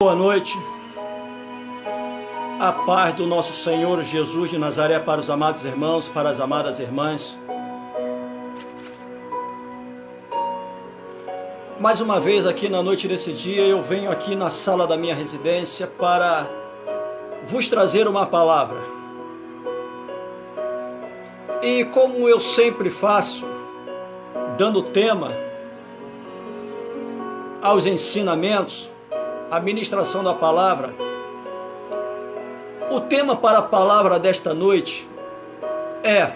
Boa noite, a paz do nosso Senhor Jesus de Nazaré para os amados irmãos, para as amadas irmãs. Mais uma vez aqui na noite desse dia, eu venho aqui na sala da minha residência para vos trazer uma palavra. E como eu sempre faço, dando tema aos ensinamentos, a ministração da palavra, o tema para a palavra desta noite é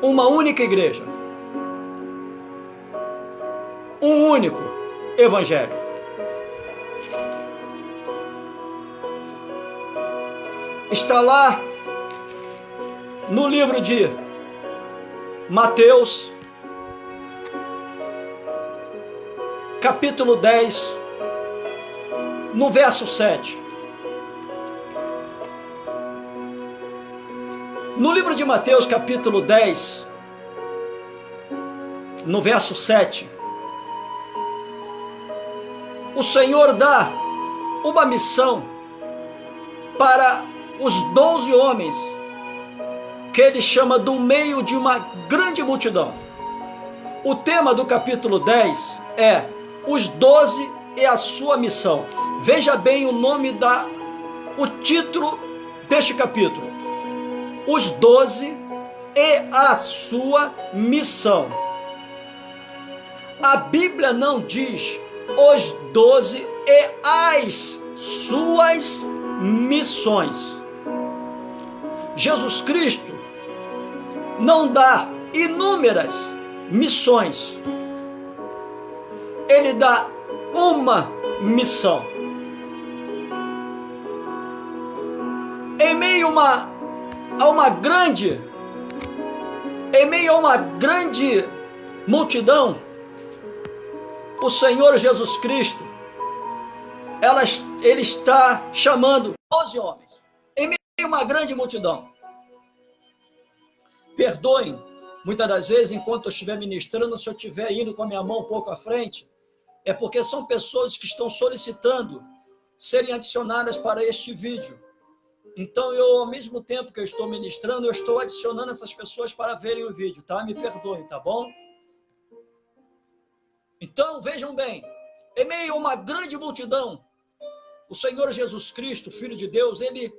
uma única igreja, um único evangelho. Está lá no livro de Mateus, capítulo 10, no verso 7. No livro de Mateus, capítulo 10, no verso 7, o Senhor dá uma missão para os 12 homens, que ele chama do meio de uma grande multidão. O tema do capítulo 10 é os 12 e a sua missão. Veja bem o título deste capítulo: os 12 e a sua missão. A Bíblia não diz os 12 e as suas missões. Jesus Cristo não dá inúmeras missões. Ele dá uma missão. Em meio a uma grande multidão, o Senhor Jesus Cristo, ele está chamando 12 homens. Em meio a uma grande multidão. Perdoem, muitas das vezes, enquanto eu estiver ministrando, se eu estiver indo com a minha mão um pouco à frente, é porque são pessoas que estão solicitando serem adicionadas para este vídeo. Então, ao mesmo tempo que eu estou ministrando, eu estou adicionando essas pessoas para verem o vídeo, tá? Me perdoem, tá bom? Então, vejam bem, em meio a uma grande multidão, o Senhor Jesus Cristo, Filho de Deus, ele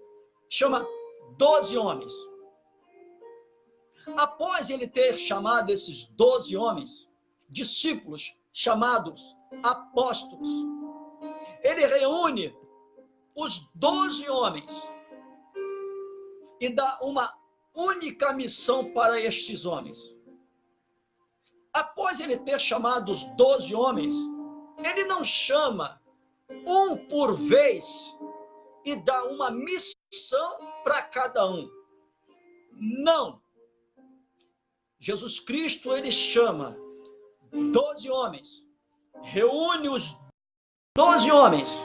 chama 12 homens. Após ele ter chamado esses 12 homens, discípulos chamados apóstolos, ele reúne os 12 homens e dá uma única missão para estes homens. Após ele ter chamado os 12 homens, ele não chama um por vez e dá uma missão para cada um. Não. Jesus Cristo, ele chama 12 homens, reúne os 12 homens,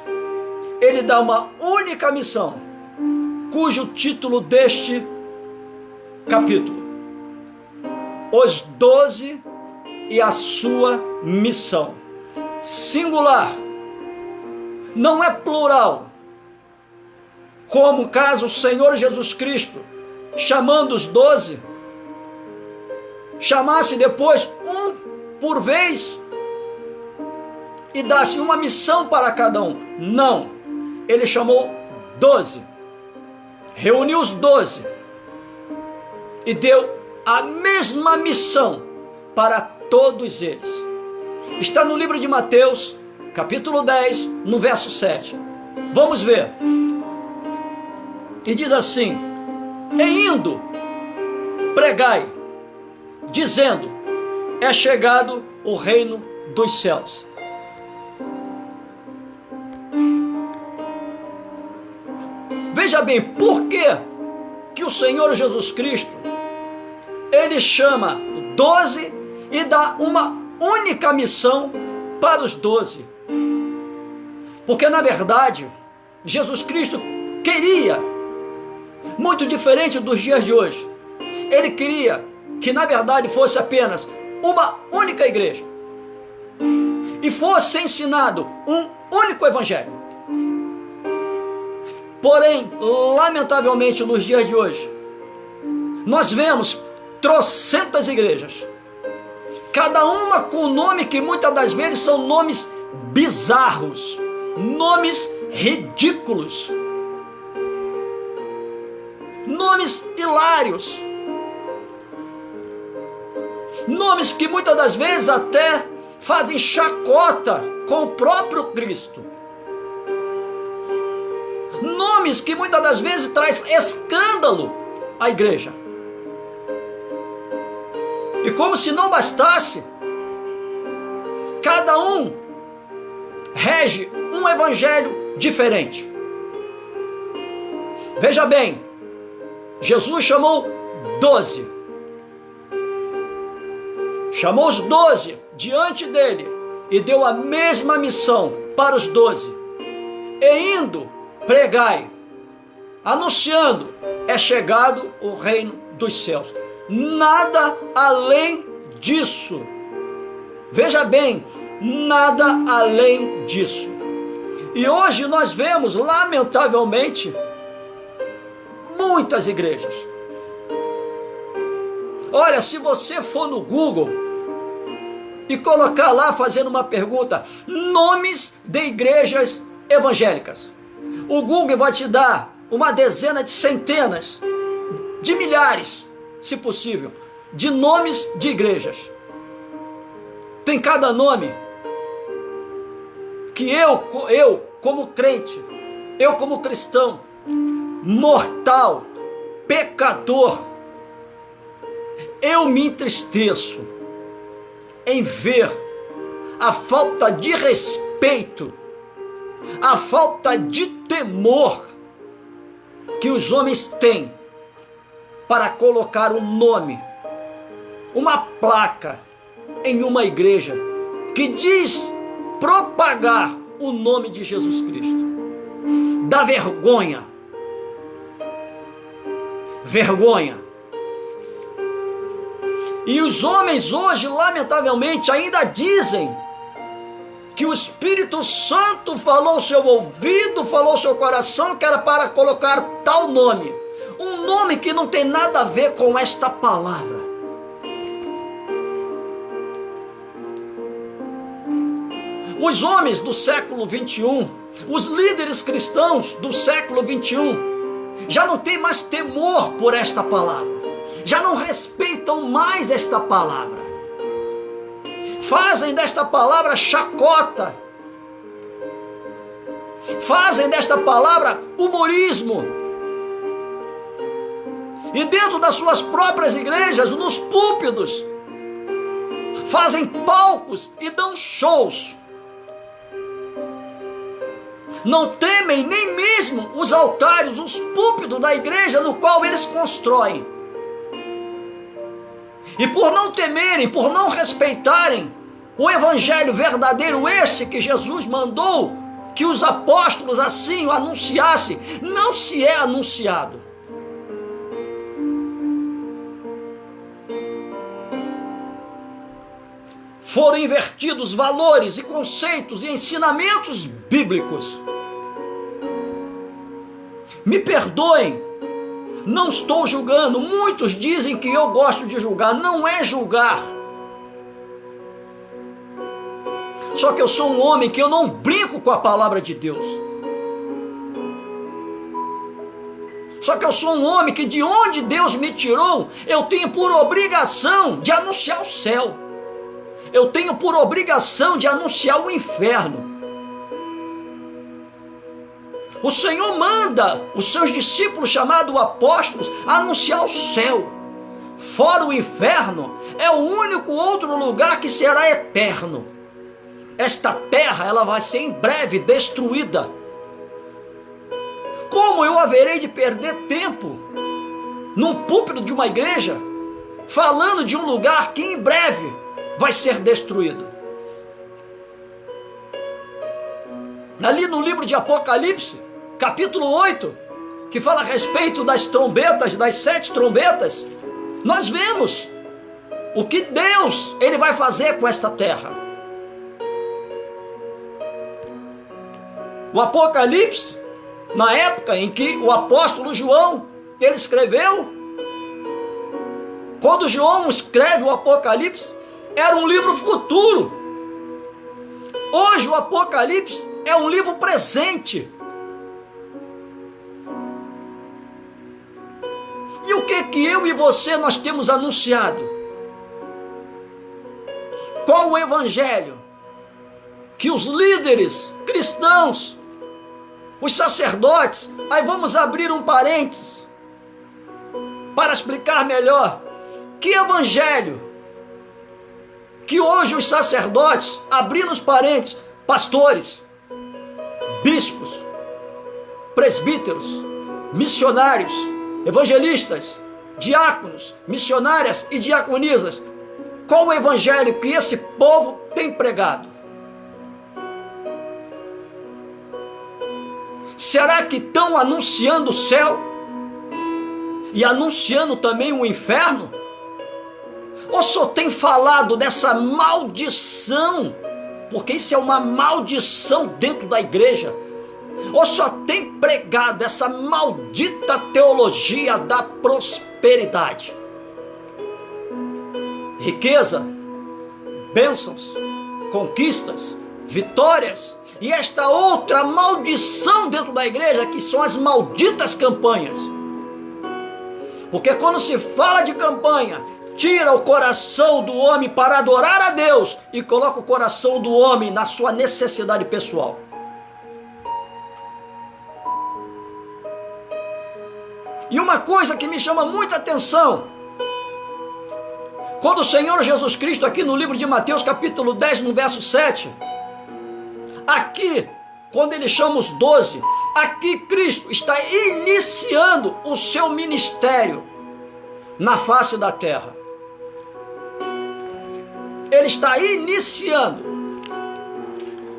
ele dá uma única missão, cujo título deste capítulo: os 12 e a sua missão. Singular, não é plural, como caso o Senhor Jesus Cristo, chamando os 12, chamasse depois um por vez e dasse uma missão para cada um. Não, ele chamou 12, reuniu os 12 e deu a mesma missão para todos eles. Está no livro de Mateus, capítulo 10, no verso 7. Vamos ver. E diz assim: e indo, pregai, dizendo, é chegado o reino dos céus. Veja bem, por que o Senhor Jesus Cristo, ele chama 12 e dá uma única missão para os 12? Porque, na verdade, Jesus Cristo queria, muito diferente dos dias de hoje, ele queria que na verdade fosse apenas uma única igreja. e fosse ensinado um único evangelho. Porém, lamentavelmente, nos dias de hoje, nós vemos trocentas igrejas, cada uma com nome que muitas das vezes são nomes bizarros, nomes ridículos, nomes hilários, nomes que muitas das vezes até fazem chacota com o próprio Cristo, nomes que muitas das vezes traz escândalo à igreja. E como se não bastasse, cada um rege um evangelho diferente. Veja bem, Jesus chamou 12. Chamou os 12 diante dele e deu a mesma missão para os 12. E indo, pregai, anunciando, é chegado o reino dos céus. Nada além disso. Veja bem, nada além disso. E hoje nós vemos, lamentavelmente, muitas igrejas. Olha, se você for no Google e colocar lá fazendo uma pergunta, nomes de igrejas evangélicas, o Google vai te dar uma dezena de centenas, de milhares, se possível, de nomes de igrejas. Tem cada nome que eu como crente, eu como cristão, mortal, pecador, eu me entristeço em ver a falta de respeito, a falta de temor que os homens têm para colocar um nome, uma placa em uma igreja que diz propagar o nome de Jesus Cristo. Dá vergonha. Vergonha. E os homens hoje, lamentavelmente, ainda dizem que o Espírito Santo falou ao seu ouvido, falou ao seu coração, que era para colocar tal nome. Um nome que não tem nada a ver com esta palavra. Os homens do século 21, os líderes cristãos do século 21, já não têm mais temor por esta palavra. Já não respeitam mais esta palavra. Fazem desta palavra chacota. Fazem desta palavra humorismo. E dentro das suas próprias igrejas, nos púlpitos, fazem palcos e dão shows. Não temem nem mesmo os altares, os púlpitos da igreja no qual eles constroem. E por não temerem, por não respeitarem o evangelho verdadeiro, esse que Jesus mandou que os apóstolos assim o anunciassem, não se é anunciado. Foram invertidos valores e conceitos e ensinamentos bíblicos. Me perdoem, não estou julgando. Muitos dizem que eu gosto de julgar. Não é julgar. Só que eu sou um homem que eu não brinco com a palavra de Deus. Só que eu sou um homem que de onde Deus me tirou, eu tenho por obrigação de anunciar o céu. Eu tenho por obrigação de anunciar o inferno. O Senhor manda os seus discípulos, chamados apóstolos, anunciar o céu. Fora o inferno, é o único outro lugar que será eterno. Esta terra, ela vai ser em breve destruída. Como eu haverei de perder tempo num púlpito de uma igreja, falando de um lugar que em breve vai ser destruído? Ali no livro de Apocalipse, capítulo 8, que fala a respeito das trombetas, das 7 trombetas, nós vemos o que Deus ele vai fazer com esta terra. O Apocalipse, na época em que o apóstolo João, ele escreveu, quando João escreve o Apocalipse, era um livro futuro. Hoje o Apocalipse é um livro presente. E o que eu e você nós temos anunciado? Qual o evangelho que os líderes cristãos, os sacerdotes, aí vamos abrir um parênteses para explicar melhor, que evangelho que hoje os sacerdotes, abrindo os parênteses, pastores, bispos, presbíteros, missionários, evangelistas, diáconos, missionárias e diaconisas, qual o evangelho que esse povo tem pregado? Será que estão anunciando o céu e anunciando também o inferno? Ou só tem falado dessa maldição, porque isso é uma maldição dentro da igreja? Ou só tem pregado essa maldita teologia da prosperidade? Riqueza, bênçãos, conquistas, vitórias, e esta outra maldição dentro da igreja, que são as malditas campanhas. Porque quando se fala de campanha, tira o coração do homem para adorar a Deus e coloca o coração do homem na sua necessidade pessoal. E uma coisa que me chama muita atenção, quando o Senhor Jesus Cristo, aqui no livro de Mateus capítulo 10, no verso 7, aqui, quando ele chama os 12, aqui Cristo está iniciando o seu ministério na face da terra. Ele está iniciando.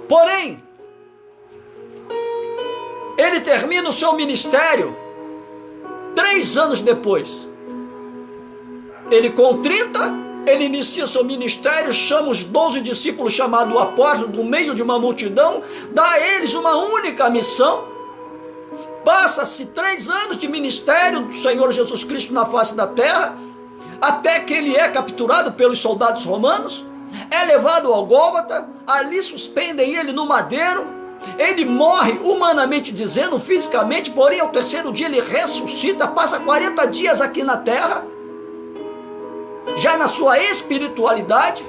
Porém, ele termina o seu ministério 3 anos depois. Ele com 30, ele inicia seu ministério, chama os 12 discípulos, chamado apóstolos, do meio de uma multidão, dá a eles uma única missão. Passa-se 3 anos de ministério do Senhor Jesus Cristo na face da terra, até que ele é capturado pelos soldados romanos, é levado ao Gólgota, ali suspendem ele no madeiro, ele morre humanamente dizendo, fisicamente, porém ao 3º dia ele ressuscita, passa 40 dias aqui na terra, já na sua espiritualidade,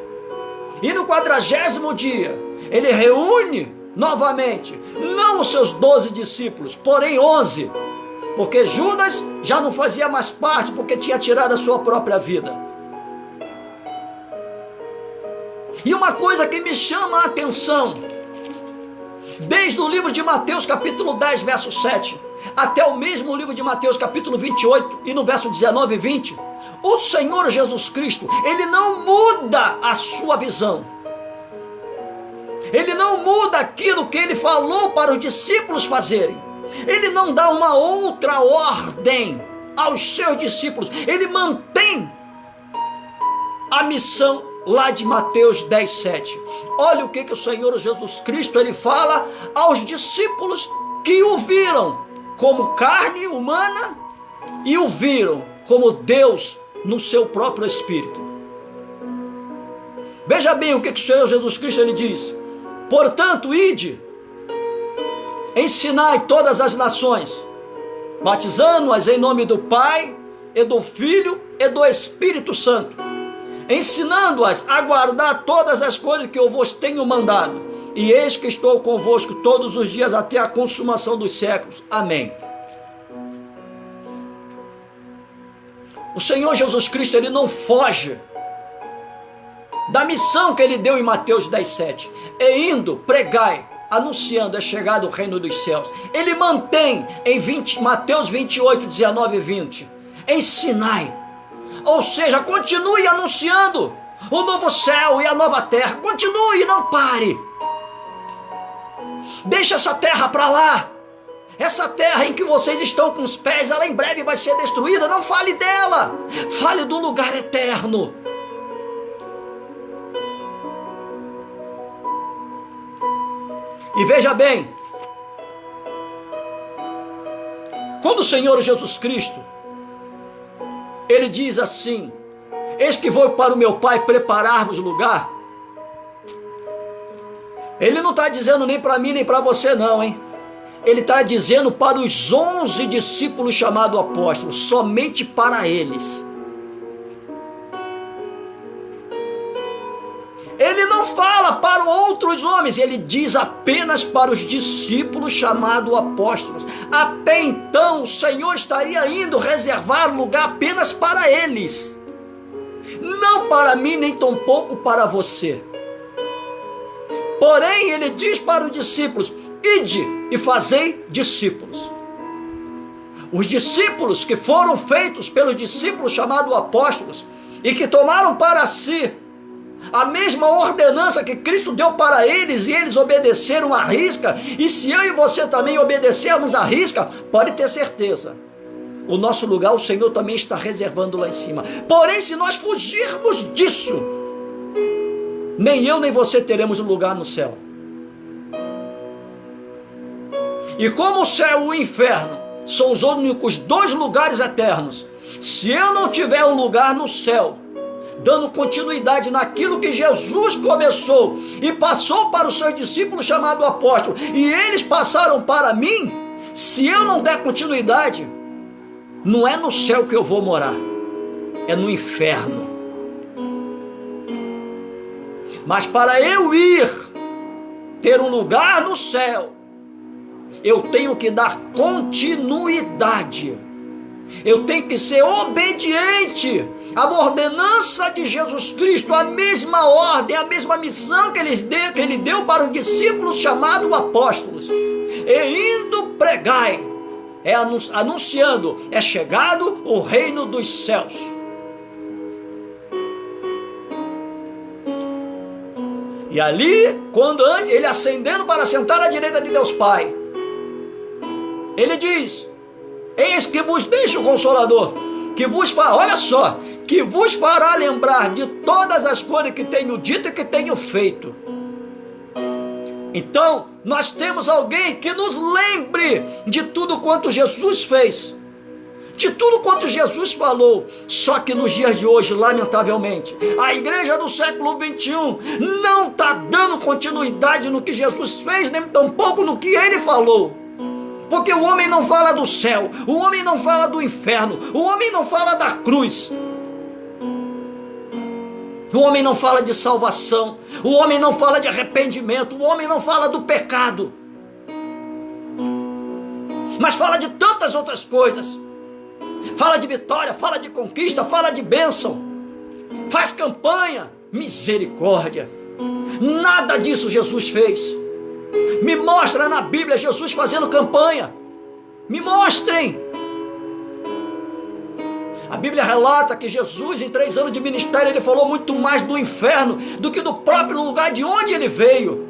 e no 40º dia ele reúne novamente, não os seus 12 discípulos, porém 11, porque Judas já não fazia mais parte, porque tinha tirado a sua própria vida. E uma coisa que me chama a atenção, desde o livro de Mateus capítulo 10, verso 7, até o mesmo livro de Mateus capítulo 28, e no verso 19 e 20, o Senhor Jesus Cristo, ele não muda a sua visão. Ele não muda aquilo que ele falou para os discípulos fazerem. Ele não dá uma outra ordem aos seus discípulos. Ele mantém a missão lá de Mateus 10, 7. Olha o que o Senhor Jesus Cristo ele fala aos discípulos que o viram como carne humana e o viram como Deus no seu próprio Espírito. Veja bem o que o Senhor Jesus Cristo ele diz: portanto, ide, ensinai todas as nações, batizando-as em nome do Pai, e do Filho, e do Espírito Santo, ensinando-as a guardar todas as coisas que eu vos tenho mandado. E eis que estou convosco todos os dias até a consumação dos séculos. Amém. O Senhor Jesus Cristo, ele não foge da missão que ele deu em Mateus 10, 7. E indo, pregai, anunciando, é chegado o reino dos céus. Ele mantém em Mateus 28, 19 e 20. Ensinai. Ou seja, continue anunciando o novo céu e a nova terra. Continue, não pare. Deixa essa terra para lá. Essa terra em que vocês estão com os pés, ela em breve vai ser destruída. Não fale dela. Fale do lugar eterno. E veja bem, Quando o Senhor Jesus Cristo, ele diz assim: eis que vou para o meu Pai preparar-vos lugar. Ele não está dizendo nem para mim nem para você não, hein? Ele está dizendo para os 11 discípulos chamados apóstolos, somente para eles. Ele não fala para outros homens, ele diz apenas para os discípulos chamados apóstolos. Até então o Senhor estaria indo reservar lugar apenas para eles. Não para mim, nem tampouco para você. Porém, ele diz para os discípulos: ide e fazei discípulos. Os discípulos que foram feitos pelos discípulos chamados apóstolos e que tomaram para si a mesma ordenança que Cristo deu para eles, e eles obedeceram à risca, e se eu e você também obedecermos à risca, pode ter certeza, o nosso lugar o Senhor também está reservando lá em cima. Porém, se nós fugirmos disso, nem eu nem você teremos um lugar no céu. E como o céu e o inferno são os únicos 2 lugares eternos, se eu não tiver um lugar no céu, dando continuidade naquilo que Jesus começou e passou para os seus discípulos chamados apóstolos, e eles passaram para mim, se eu não der continuidade, não é no céu que eu vou morar, é no inferno. Mas para eu ir ter um lugar no céu, eu tenho que dar continuidade, eu tenho que ser obediente à ordenança de Jesus Cristo, a mesma ordem, a mesma missão que ele deu para os discípulos chamados apóstolos. E indo pregai, anunciando, é chegado o reino dos céus. E ali, quando antes, ele ascendendo para sentar à direita de Deus Pai, ele diz: eis que vos deixo o Consolador, que vos fará, olha só, que vos fará lembrar de todas as coisas que tenho dito e que tenho feito. Então, nós temos alguém que nos lembre de tudo quanto Jesus fez, de tudo quanto Jesus falou. Só que nos dias de hoje, lamentavelmente, a igreja do século 21 não está dando continuidade no que Jesus fez, nem tampouco no que ele falou. Porque o homem não fala do céu, o homem não fala do inferno, o homem não fala da cruz, o homem não fala de salvação, o homem não fala de arrependimento, o homem não fala do pecado, mas fala de tantas outras coisas. Fala de vitória, fala de conquista, fala de bênção, faz campanha, misericórdia. Nada disso Jesus fez. Me mostra na Bíblia Jesus fazendo campanha. Me mostrem. A Bíblia relata que Jesus, em 3 anos de ministério, ele falou muito mais do inferno do que do próprio lugar de onde ele veio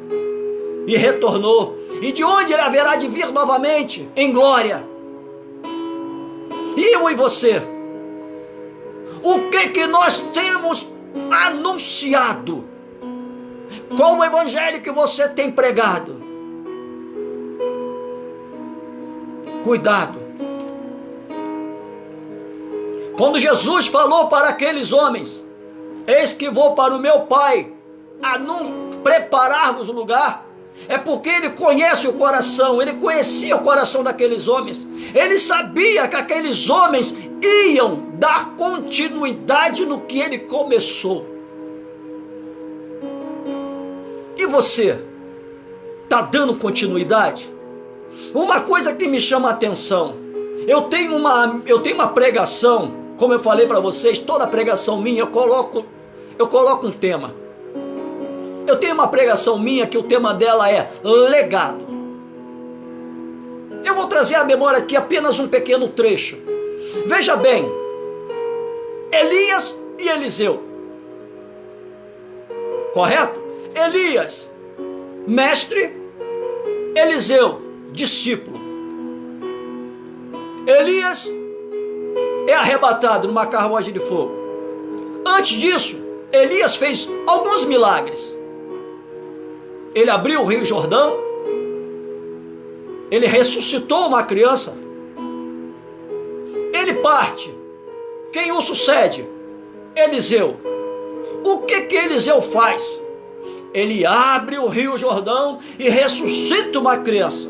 e retornou, e de onde ele haverá de vir novamente em glória. E eu e você, o que nós temos anunciado? Qual o evangelho que você tem pregado? Cuidado. Quando Jesus falou para aqueles homens: eis que vou para o meu Pai a preparar-vos lugar, é porque ele conhece o coração, ele conhecia o coração daqueles homens, ele sabia que aqueles homens iam dar continuidade no que ele começou. E você, está dando continuidade? Uma coisa que me chama a atenção, eu tenho uma pregação, como eu falei para vocês, toda pregação minha eu coloco um tema. Eu tenho uma pregação minha que o tema dela é legado. Eu vou trazer à memória aqui apenas um pequeno trecho. Veja bem, Elias e Eliseu, correto? Elias, mestre; Eliseu, discípulo. Elias é arrebatado numa carruagem de fogo. Antes disso, Elias fez alguns milagres. Ele abriu o rio Jordão, ele ressuscitou uma criança, parte. Quem o sucede? Eliseu. O que Eliseu faz? Ele abre o rio Jordão e ressuscita uma criança.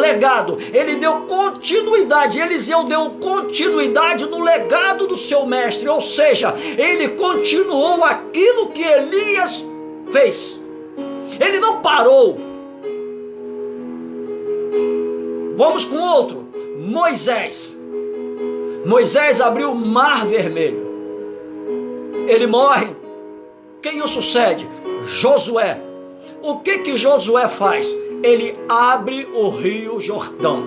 Legado, ele deu continuidade, Eliseu deu continuidade no legado do seu mestre, ou seja, ele continuou aquilo que Elias fez. Ele não parou. Vamos com outro. Moisés. Moisés abriu o Mar Vermelho. Ele morre. Quem o sucede? Josué. O que Josué faz? Ele abre o rio Jordão.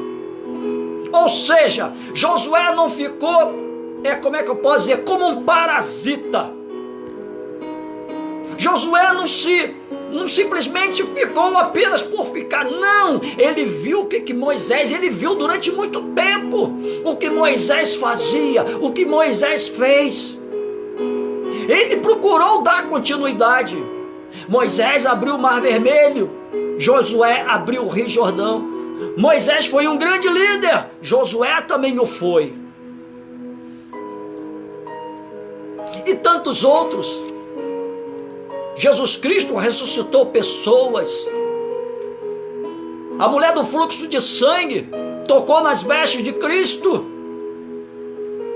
Ou seja, Josué não ficou, como é que eu posso dizer, como um parasita. Josué não simplesmente ficou apenas por ficar, não, ele viu o que Moisés, ele viu durante muito tempo, o que Moisés fazia, o que Moisés fez. Ele procurou dar continuidade. Moisés abriu o Mar Vermelho, Josué abriu o Rio Jordão. Moisés foi um grande líder, Josué também o foi. E tantos outros. Jesus Cristo ressuscitou pessoas. A mulher do fluxo de sangue tocou nas vestes de Cristo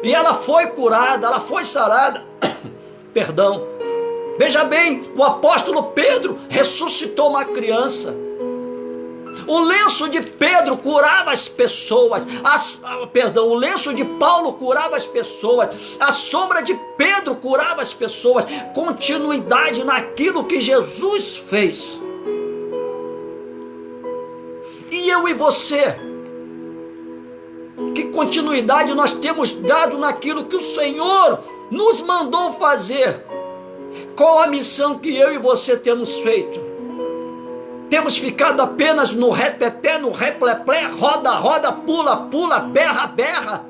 e ela foi curada, ela foi sarada. Perdão. Veja bem, o apóstolo Pedro ressuscitou uma criança. O lenço de Pedro curava as pessoas. O lenço de Paulo curava as pessoas. A sombra de Pedro curava as pessoas. Continuidade naquilo que Jesus fez. E eu e você? Que continuidade nós temos dado naquilo que o Senhor nos mandou fazer? Qual a missão que eu e você temos feito? Temos ficado apenas no reteté, no repleplé, roda, roda, pula, pula, berra, berra.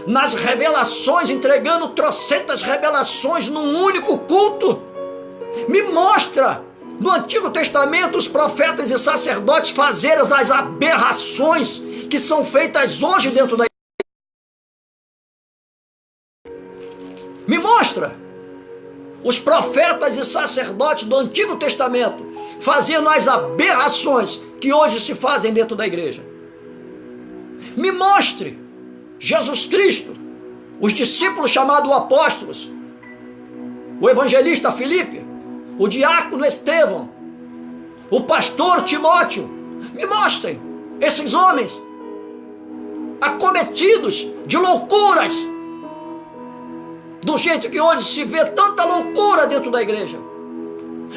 Nas revelações, entregando trocentas revelações num único culto. Me mostra, no Antigo Testamento, os profetas e sacerdotes fazerem as aberrações que são feitas hoje dentro da igreja. Me mostra. Os profetas e sacerdotes do Antigo Testamento fazendo as aberrações que hoje se fazem dentro da igreja. Me mostre Jesus Cristo, os discípulos chamados apóstolos, o evangelista Filipe, o diácono Estevão, o pastor Timóteo. Me mostrem esses homens acometidos de loucuras, do jeito que hoje se vê tanta loucura dentro da igreja.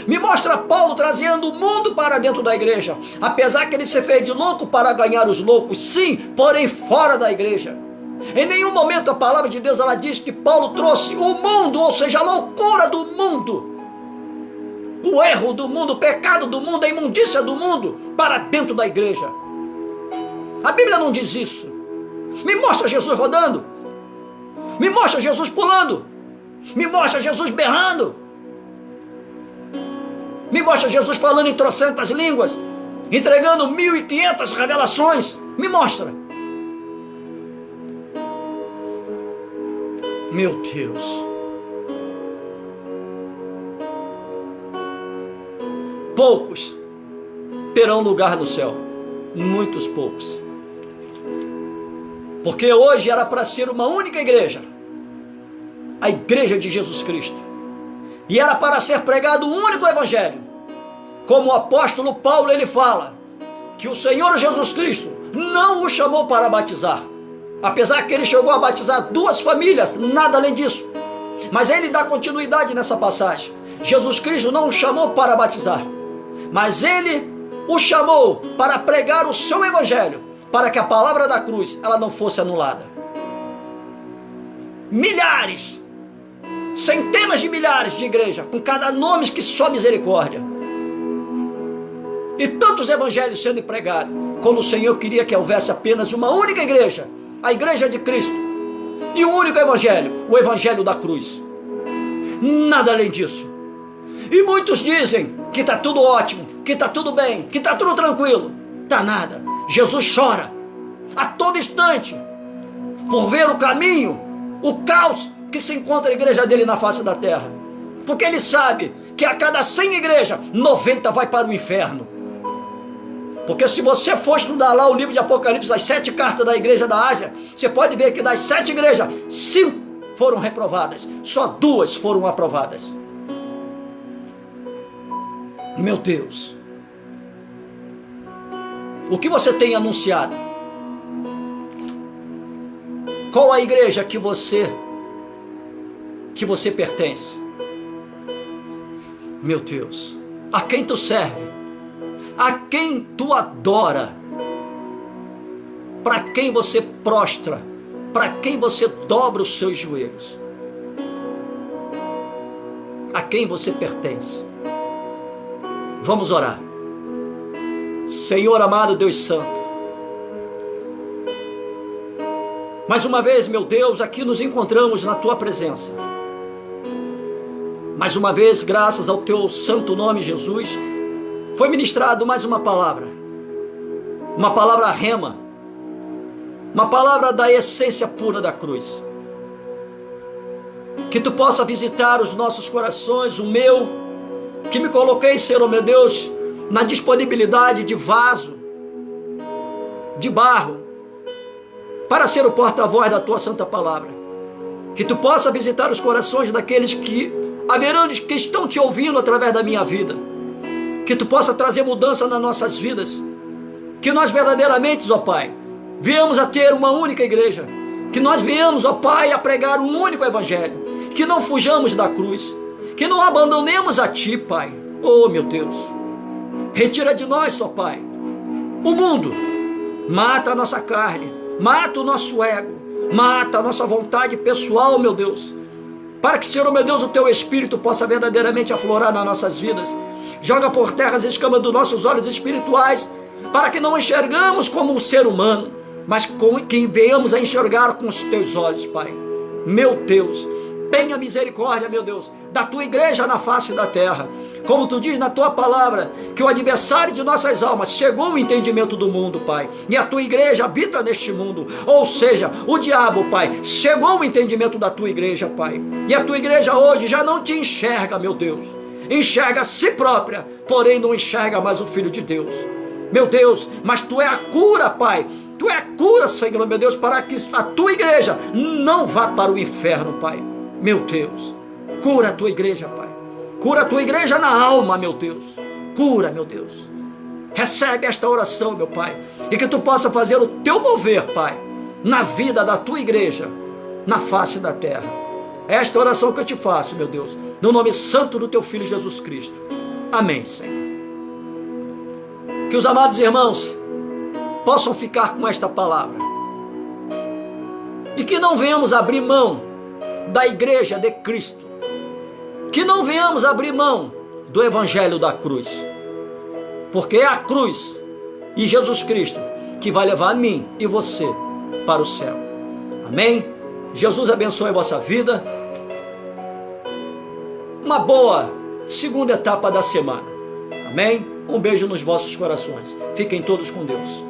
Me mostra Paulo trazendo o mundo para dentro da igreja, apesar que ele se fez de louco para ganhar os loucos, sim, porém fora da igreja. Em nenhum momento a palavra de Deus ela diz que Paulo trouxe o mundo, ou seja, a loucura do mundo, o erro do mundo, o pecado do mundo, a imundícia do mundo para dentro da igreja. A Bíblia não diz isso. Me mostra Jesus rodando, me mostra Jesus pulando, me mostra Jesus berrando, me mostra Jesus falando em trocentas línguas, entregando 1.500 revelações. Me mostra. Meu Deus. Poucos terão lugar no céu. Muitos poucos. Porque hoje era para ser uma única igreja. A igreja de Jesus Cristo. E era para ser pregado um único evangelho. Como o apóstolo Paulo ele fala, que o Senhor Jesus Cristo não o chamou para batizar. Apesar que ele chegou a batizar 2 famílias, nada além disso. Mas ele dá continuidade nessa passagem. Jesus Cristo não o chamou para batizar, mas ele o chamou para pregar o seu evangelho, para que a palavra da cruz ela não fosse anulada. Milhares, centenas de milhares de igrejas, com cada nome que só misericórdia. E tantos evangelhos sendo pregados, quando o Senhor queria que houvesse apenas uma única igreja, a igreja de Cristo, e um único evangelho, o evangelho da cruz. Nada além disso. E muitos dizem que está tudo ótimo, que está tudo bem, que está tudo tranquilo. Está nada. Jesus chora a todo instante. por ver o caminho, o caos que se encontra a igreja dele na face da terra. Porque ele sabe que a cada 100 igrejas, 90 vai para o inferno. Porque se você for estudar lá o livro de Apocalipse, as 7 cartas da igreja da Ásia, você pode ver que das 7 igrejas, 5 foram reprovadas, só 2 foram aprovadas. Meu Deus, o que você tem anunciado? Qual a igreja que você pertence? Meu Deus, a quem tu serve? A quem tu adora? Para quem você prostra? Para quem você dobra os seus joelhos? A quem você pertence? Vamos orar. Senhor amado Deus Santo, mais uma vez, meu Deus, aqui nos encontramos na Tua presença. Mais uma vez, graças ao Teu santo nome, Jesus, foi ministrado mais uma palavra rema, uma palavra da essência pura da cruz. Que Tu possa visitar os nossos corações, o meu, que me coloquei, Senhor, meu Deus, na disponibilidade de vaso, de barro, para ser o porta-voz da Tua santa palavra. Que Tu possa visitar os corações daqueles que haverão, que estão Te ouvindo através da minha vida. Que Tu possa trazer mudança nas nossas vidas. Que nós verdadeiramente, ó Pai, venhamos a ter uma única igreja. Que nós venhamos, ó Pai, a pregar um único evangelho. Que não fujamos da cruz. Que não abandonemos a Ti, Pai. Oh, meu Deus. Retira de nós, ó Pai, o mundo. Mata a nossa carne. Mata o nosso ego. Mata a nossa vontade pessoal, meu Deus. Para que, Senhor, meu Deus, o Teu Espírito possa verdadeiramente aflorar nas nossas vidas. Joga por terra as escamas dos nossos olhos espirituais, para que não enxergamos como um ser humano, mas que venhamos a enxergar com os Teus olhos, Pai. Meu Deus, tenha misericórdia, meu Deus, da Tua igreja na face da terra. Como Tu diz na Tua palavra, que o adversário de nossas almas chegou ao entendimento do mundo, Pai, e a Tua igreja habita neste mundo. Ou seja, o diabo, Pai, chegou ao entendimento da Tua igreja, Pai, e a Tua igreja hoje já não Te enxerga, meu Deus. Enxerga a si própria, porém não enxerga mais o Filho de Deus. Meu Deus, mas Tu é a cura, Pai. Tu é a cura, Senhor, meu Deus, para que a Tua igreja não vá para o inferno, Pai. Meu Deus, cura a Tua igreja, Pai. Cura a Tua igreja na alma, meu Deus. Cura, meu Deus. Recebe esta oração, meu Pai, e que Tu possa fazer o Teu mover, Pai, na vida da Tua igreja, na face da terra. Esta oração que eu Te faço, meu Deus, no nome santo do Teu Filho Jesus Cristo. Amém, Senhor. Que os amados irmãos possam ficar com esta palavra, e que não venhamos abrir mão da igreja de Cristo, que não venhamos abrir mão do evangelho da cruz, porque é a cruz e Jesus Cristo que vai levar a mim e você para o céu. Amém? Jesus abençoe a vossa vida. Uma boa segunda etapa da semana. Amém? Um beijo nos vossos corações. Fiquem todos com Deus.